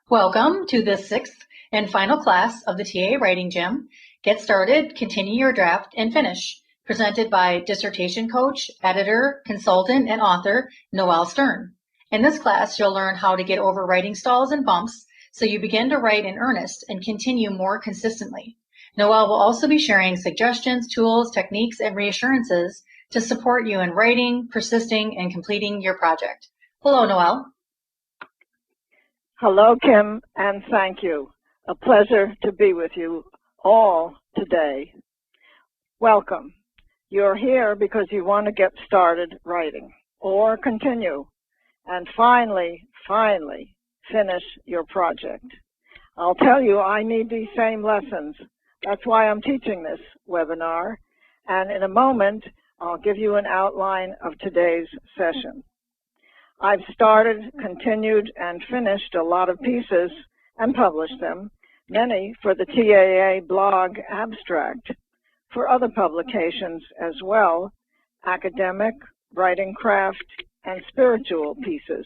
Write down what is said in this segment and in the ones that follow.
Welcome to the sixth and final class of the TA Writing Gym. Get started, continue your draft, and finish. Presented by dissertation coach, editor, consultant, and author Noelle Stern. In this class, you'll learn how to get over writing stalls and bumps so you begin to write in earnest and continue more consistently. Noelle will also be sharing suggestions, tools, techniques, and reassurances to support you in writing, persisting, and completing your project. Hello, Noelle. Hello, Kim, and thank you. A pleasure to be with you all today. Welcome. You're here because you want to get started writing or continue and finally finish your project. I'll tell you, I need these same lessons. That's why I'm teaching this webinar. And in a moment, I'll give you an outline of today's session. I've started, continued, and finished a lot of pieces and published them, many for the TAA blog abstract, for other publications as well, academic, writing craft, and spiritual pieces.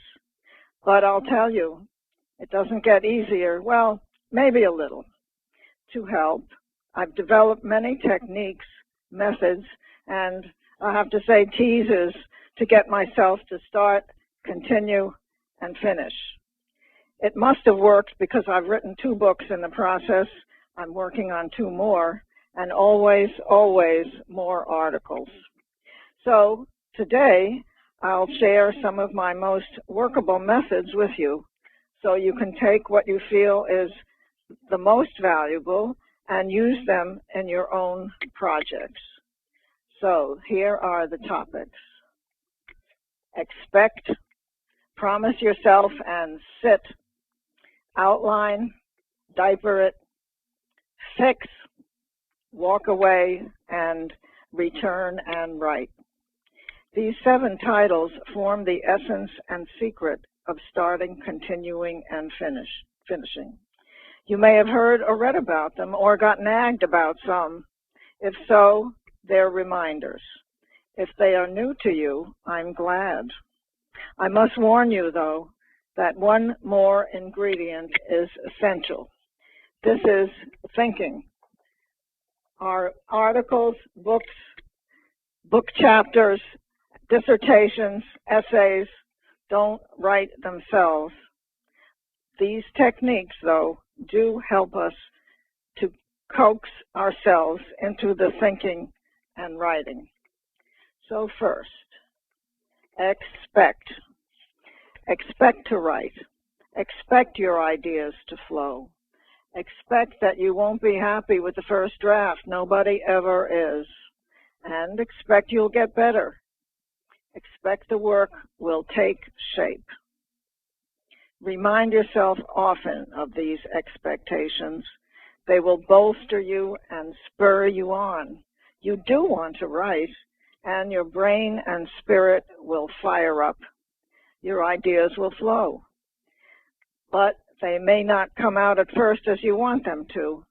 But I'll tell you, it doesn't get easier, well, maybe a little. To help, I've developed many techniques, methods, and I have to say teases to get myself to start, continue, and finish. It must have worked because I've written 2 books in the process. I'm working on 2 more, and always more articles. So today, I'll share some of my most workable methods with you so you can take what you feel is the most valuable and use them in your own projects. So here are the topics. Expect, promise yourself and sit, outline, diaper it, fix, walk away, and return and write. These 7 titles form the essence and secret of starting, continuing, and finishing. You may have heard or read about them or got nagged about some. If so, they're reminders. If they are new to you, I'm glad. I must warn you, though, that one more ingredient is essential. This is thinking. Our articles, books, book chapters, dissertations, essays don't write themselves. These techniques, though, do help us to coax ourselves into the thinking and writing. So first, expect. Expect to write. Expect your ideas to flow. Expect that you won't be happy with the first draft. Nobody ever is. And expect you'll get better. Expect the work will take shape. Remind yourself often of these expectations. They will bolster you and spur you on. You do want to write, and your brain and spirit will fire up. Your ideas will flow. But they may not come out at first as you want them to.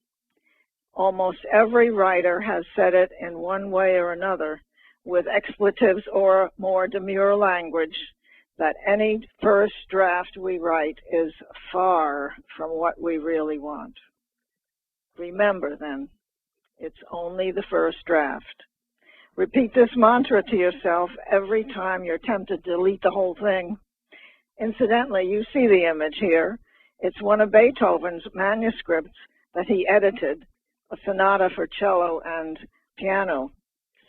Almost every writer has said it in one way or another, with expletives or more demure language, that any first draft we write is far from what we really want. Remember then, it's only the first draft. Repeat this mantra to yourself every time you're tempted to delete the whole thing. Incidentally, you see the image here. It's one of Beethoven's manuscripts that he edited, a sonata for cello and piano.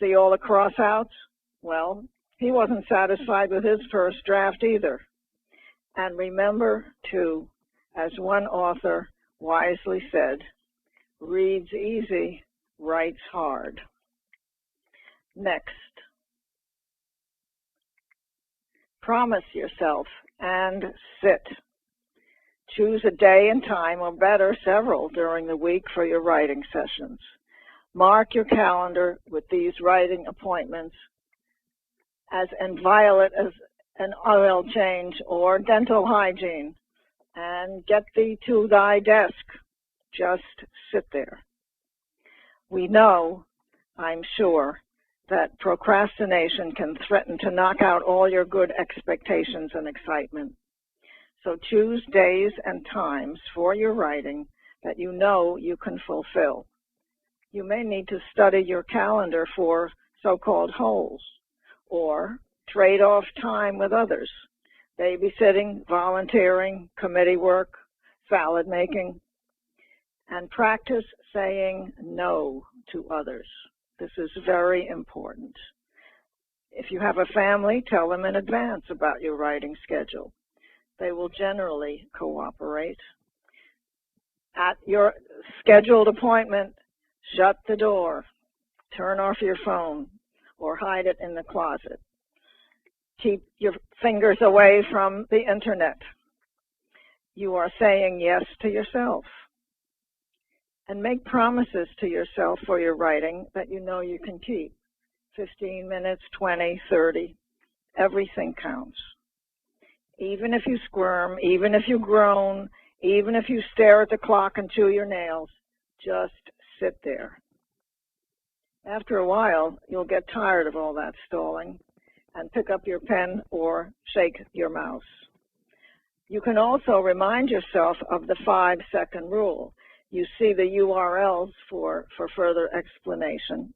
See all the cross-outs? Well, he wasn't satisfied with his first draft either. And remember, too, as one author wisely said, reads easy, writes hard. Next, promise yourself and sit. Choose a day and time, or better, several during the week for your writing sessions. Mark your calendar with these writing appointments as inviolate as an oil change or dental hygiene, and get thee to thy desk. Just sit there. We know, I'm sure, that procrastination can threaten to knock out all your good expectations and excitement. So choose days and times for your writing that you know you can fulfill. You may need to study your calendar for so-called holes, or trade off time with others, babysitting, volunteering, committee work, salad making, and practice saying no to others. This is very important. If you have a family, tell them in advance about your writing schedule. They will generally cooperate. At your scheduled appointment, shut the door, turn off your phone, or hide it in the closet. Keep your fingers away from the internet. You are saying yes to yourself. And make promises to yourself for your writing that you know you can keep. 15 minutes, 20, 30, everything counts. Even if you squirm, even if you groan, even if you stare at the clock and chew your nails, just sit there. After a while, you'll get tired of all that stalling and pick up your pen or shake your mouse. You can also remind yourself of the 5-second rule. You see the URLs for further explanation.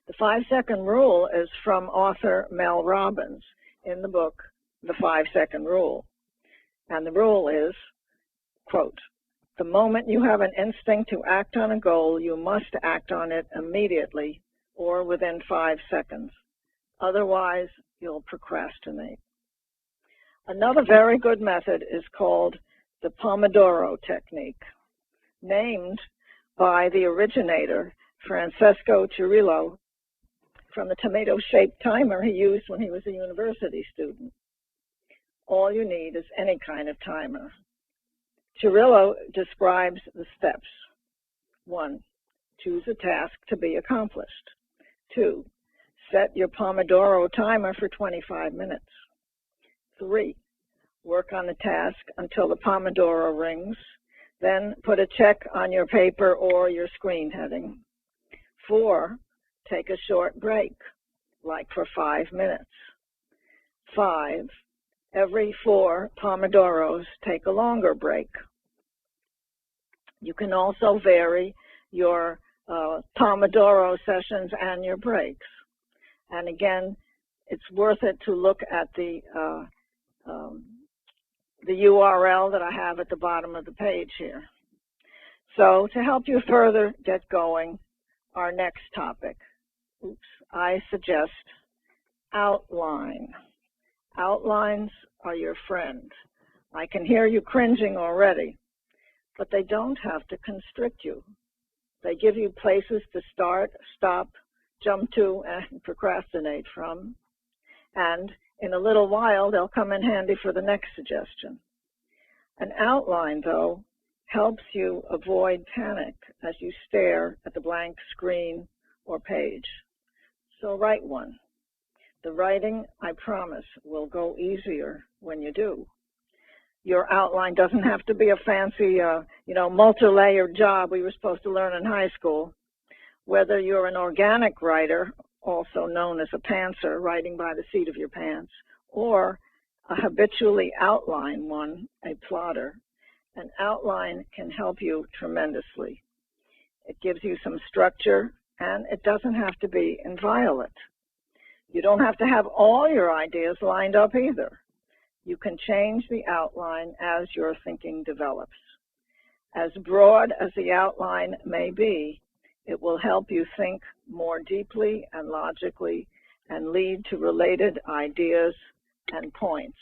The 5-second rule is from author Mel Robbins in the book, The 5-Second Rule. And the rule is, quote, "The moment you have an instinct to act on a goal, you must act on it immediately or within 5 seconds. Otherwise, you'll procrastinate." Another very good method is called the Pomodoro technique, named by the originator, Francesco Cirillo, from the tomato-shaped timer he used when he was a university student. All you need is any kind of timer. Cirillo describes the steps. 1, choose a task to be accomplished. 2, set your Pomodoro timer for 25 minutes. 3, work on the task until the Pomodoro rings. Then put a check on your paper or your screen heading. 4, take a short break, like for 5 minutes. 5, every 4 Pomodoros, take a longer break. You can also vary your Pomodoro sessions and your breaks. And again, it's worth it to look at the URL that I have at the bottom of the page here. So to help you further get going, our next topic, I suggest outline. Outlines are your friend. I can hear you cringing already, but they don't have to constrict you. They give you places to start, stop, jump to, and procrastinate from. And in a little while, they'll come in handy for the next suggestion. An outline, though, helps you avoid panic as you stare at the blank screen or page. So write one. The writing, I promise, will go easier when you do. Your outline doesn't have to be a fancy, multi-layered job we were supposed to learn in high school. Whether you're an organic writer, also known as a pantser, writing by the seat of your pants, or a habitually outline one, a plotter, an outline can help you tremendously. It gives you some structure, and it doesn't have to be inviolate. You don't have to have all your ideas lined up either. You can change the outline as your thinking develops. As broad as the outline may be, it will help you think more deeply and logically and lead to related ideas and points.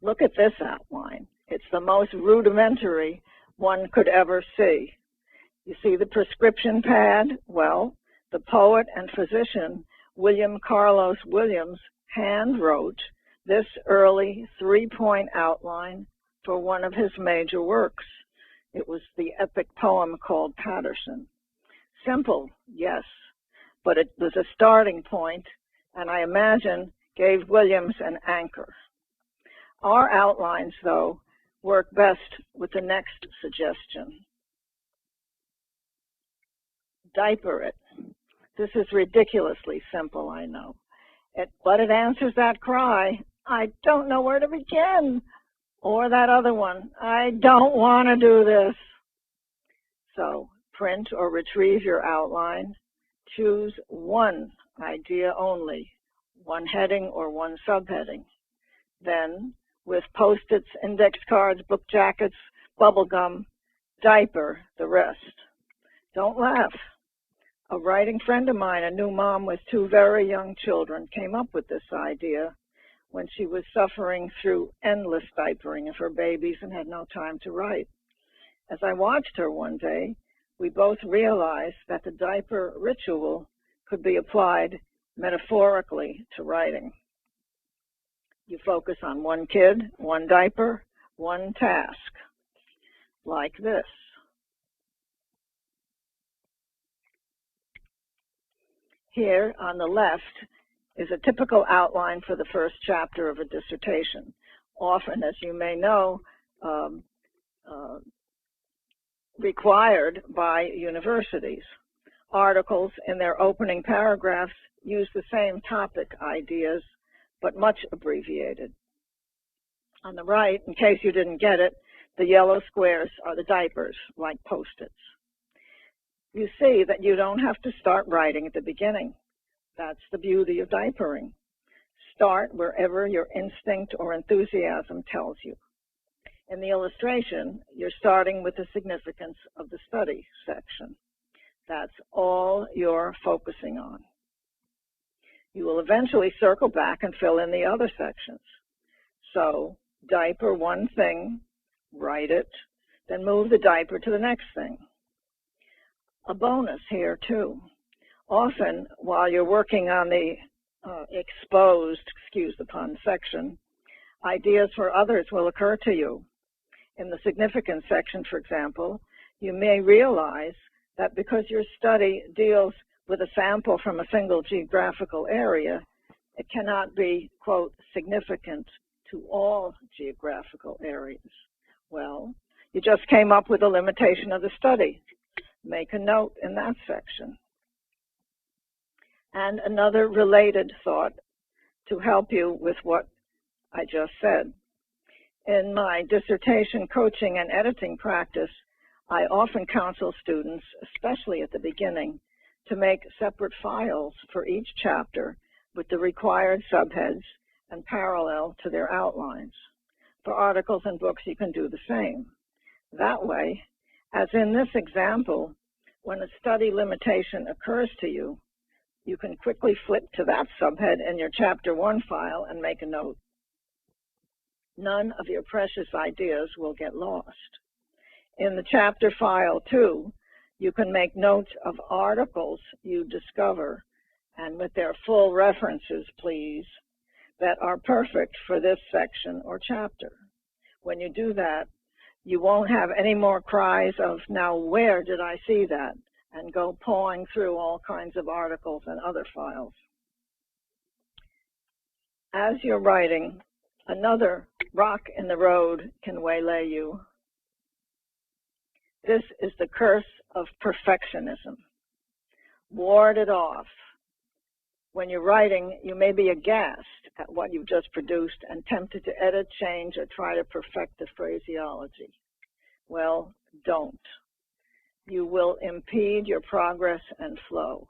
Look at this outline. It's the most rudimentary one could ever see. You see the prescription pad? Well, the poet and physician William Carlos Williams hand wrote this early 3-point outline for one of his major works. It was the epic poem called Patterson. Simple, yes, but it was a starting point, and I imagine gave Williams an anchor. Our outlines, though, work best with the next suggestion. Diaper it. This is ridiculously simple, I know. But it answers that cry, I don't know where to begin. Or that other one, I don't want to do this. So print or retrieve your outline. Choose one idea only, one heading or one subheading. Then, with Post-its, index cards, book jackets, bubble gum, diaper the rest. Don't laugh. A writing friend of mine, a new mom with two very young children, came up with this idea when she was suffering through endless diapering of her babies and had no time to write. As I watched her one day, we both realized that the diaper ritual could be applied metaphorically to writing. You focus on one kid, one diaper, one task, like this. Here on the left is a typical outline for the first chapter of a dissertation. Often, as you may know, required by universities. Articles in their opening paragraphs use the same topic ideas, but much abbreviated. On the right, in case you didn't get it, the yellow squares are the diapers, like Post-its. You see that you don't have to start writing at the beginning. That's the beauty of diapering. Start wherever your instinct or enthusiasm tells you. In the illustration, you're starting with the significance of the study section. That's all you're focusing on. You will eventually circle back and fill in the other sections. So, diaper one thing, write it, then move the diaper to the next thing. A bonus here, too. Often, while you're working on the exposed, excuse the pun, section, ideas for others will occur to you. In the significance section, for example, you may realize that because your study deals with a sample from a single geographical area, it cannot be, quote, significant to all geographical areas. Well, you just came up with a limitation of the study. Make a note in that section. And another related thought to help you with what I just said. In my dissertation coaching and editing practice, I often counsel students, especially at the beginning, to make separate files for each chapter with the required subheads and parallel to their outlines. For articles and books, you can do the same. That way, as in this example, when a study limitation occurs to you, you can quickly flip to that subhead in your Chapter 1 file and make a note. None of your precious ideas will get lost. In the chapter file, too, you can make notes of articles you discover, and with their full references, please, that are perfect for this section or chapter. When you do that, you won't have any more cries of, now where did I see that? And go pawing through all kinds of articles and other files. As you're writing, another rock in the road can waylay you. This is the curse of perfectionism. Ward it off. When you're writing, you may be aghast at what you've just produced and tempted to edit, change, or try to perfect the phraseology. Well, don't. You will impede your progress and flow.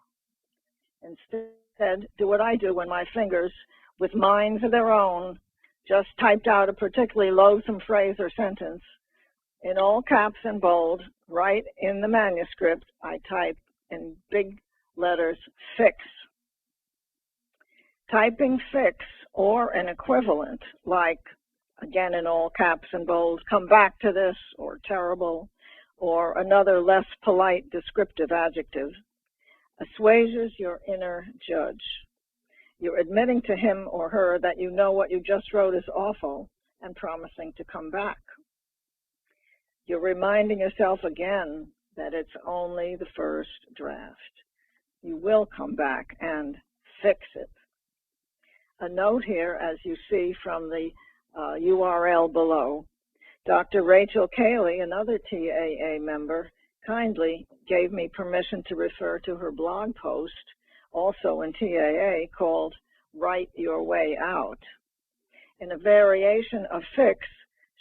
Instead, do what I do when my fingers, with minds of their own, just typed out a particularly loathsome phrase or sentence. In all caps and bold, right in the manuscript, I type in big letters, fix. Typing fix or an equivalent, like, again in all caps and bold, come back to this, or terrible, or another less polite descriptive adjective, assuages your inner judge. You're admitting to him or her that you know what you just wrote is awful and promising to come back. You're reminding yourself again that it's only the first draft. You will come back and fix it. A note here, as you see from the URL below, Dr. Rachel Cayley, another TAA member, kindly gave me permission to refer to her blog post, also in TAA, called Write Your Way Out. In a variation of fix,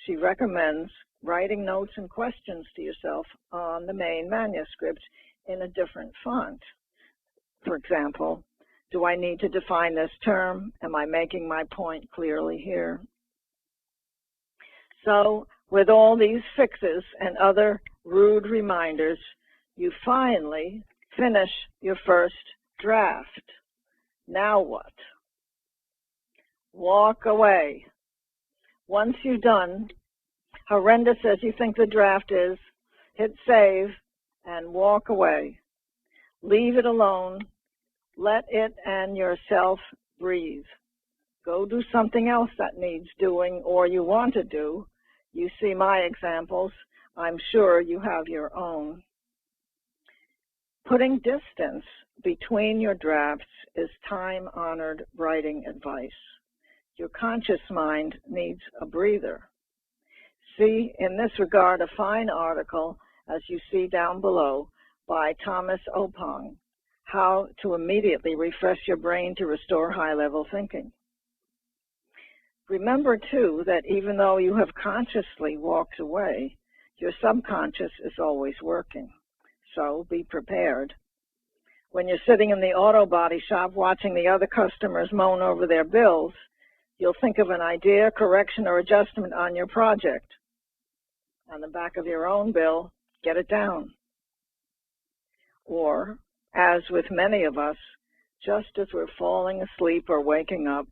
she recommends writing notes and questions to yourself on the main manuscript in a different font. For example, do I need to define this term? Am I making my point clearly here? So, with all these fixes and other rude reminders, you finally finish your first draft. Now what? Walk away. Once you're done, horrendous as you think the draft is, hit save and walk away. Leave it alone. Let it and yourself breathe. Go do something else that needs doing or you want to do. You see my examples. I'm sure you have your own. Putting distance between your drafts is time-honored writing advice. Your conscious mind needs a breather. See, in this regard, a fine article, as you see down below, by Thomas Opong, How to Immediately Refresh Your Brain to Restore High-Level Thinking. Remember, too, that even though you have consciously walked away, your subconscious is always working. So be prepared. When you're sitting in the auto body shop watching the other customers moan over their bills, you'll think of an idea, correction, or adjustment on your project. On the back of your own bill, get it down. Or, as with many of us, just as we're falling asleep or waking up,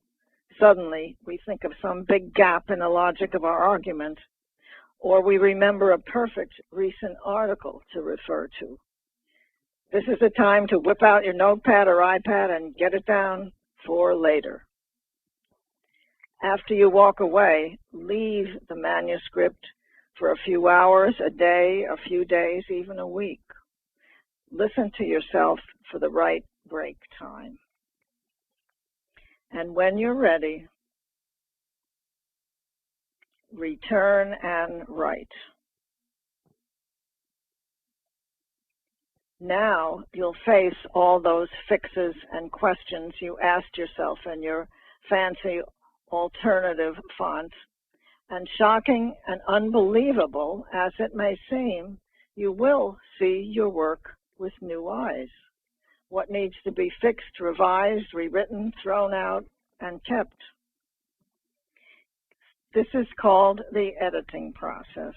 suddenly we think of some big gap in the logic of our argument, or we remember a perfect recent article to refer to. This is the time to whip out your notepad or iPad and get it down for later. After you walk away, leave the manuscript for a few hours, a day, a few days, even a week. Listen to yourself for the right break time. And when you're ready, return and write. Now you'll face all those fixes and questions you asked yourself in your fancy alternative font, and shocking and unbelievable as it may seem, you will see your work with new eyes. What needs to be fixed, revised, rewritten, thrown out, and kept. This is called the editing process.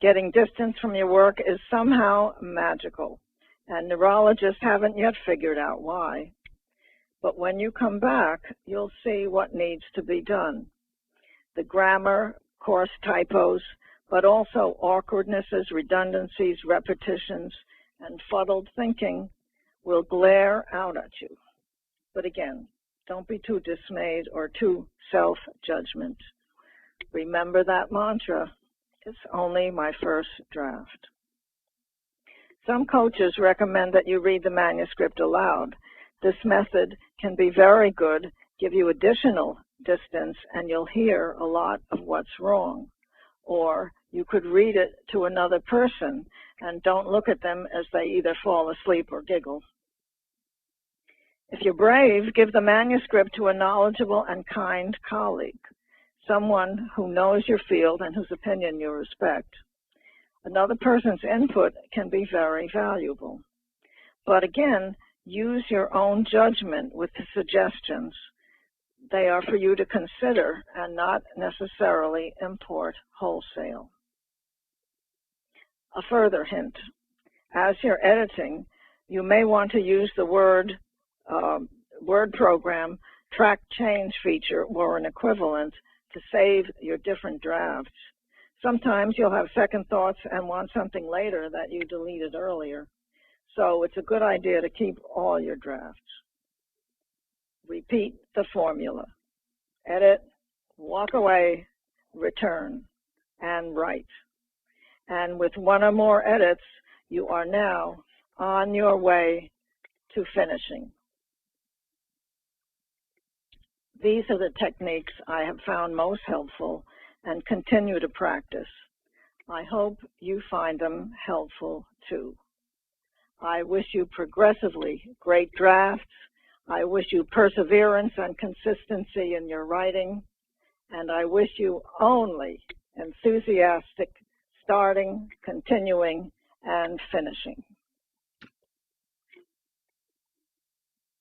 Getting distance from your work is somehow magical, and neurologists haven't yet figured out why. But when you come back, you'll see what needs to be done. The grammar, coarse typos, but also awkwardnesses, redundancies, repetitions, and fuddled thinking will glare out at you. But again, don't be too dismayed or too self-judgment. Remember that mantra, it's only my first draft. Some coaches recommend that you read the manuscript aloud. This method can be very good, give you additional distance, and you'll hear a lot of what's wrong. Or you could read it to another person and don't look at them as they either fall asleep or giggle. If you're brave, give the manuscript to a knowledgeable and kind colleague, someone who knows your field and whose opinion you respect. Another person's input can be very valuable. But again, use your own judgment with the suggestions. They are for you to consider and not necessarily import wholesale. A further hint, as you're editing, you may want to use the word program track change feature or an equivalent to save your different drafts. Sometimes you'll have second thoughts and want something later that you deleted earlier. So it's a good idea to keep all your drafts. Repeat the formula. Edit, walk away, return, and write. And with one or more edits, you are now on your way to finishing. These are the techniques I have found most helpful and continue to practice. I hope you find them helpful too. I wish you progressively great drafts. I wish you perseverance and consistency in your writing. and I wish you only enthusiastic starting, continuing, and finishing.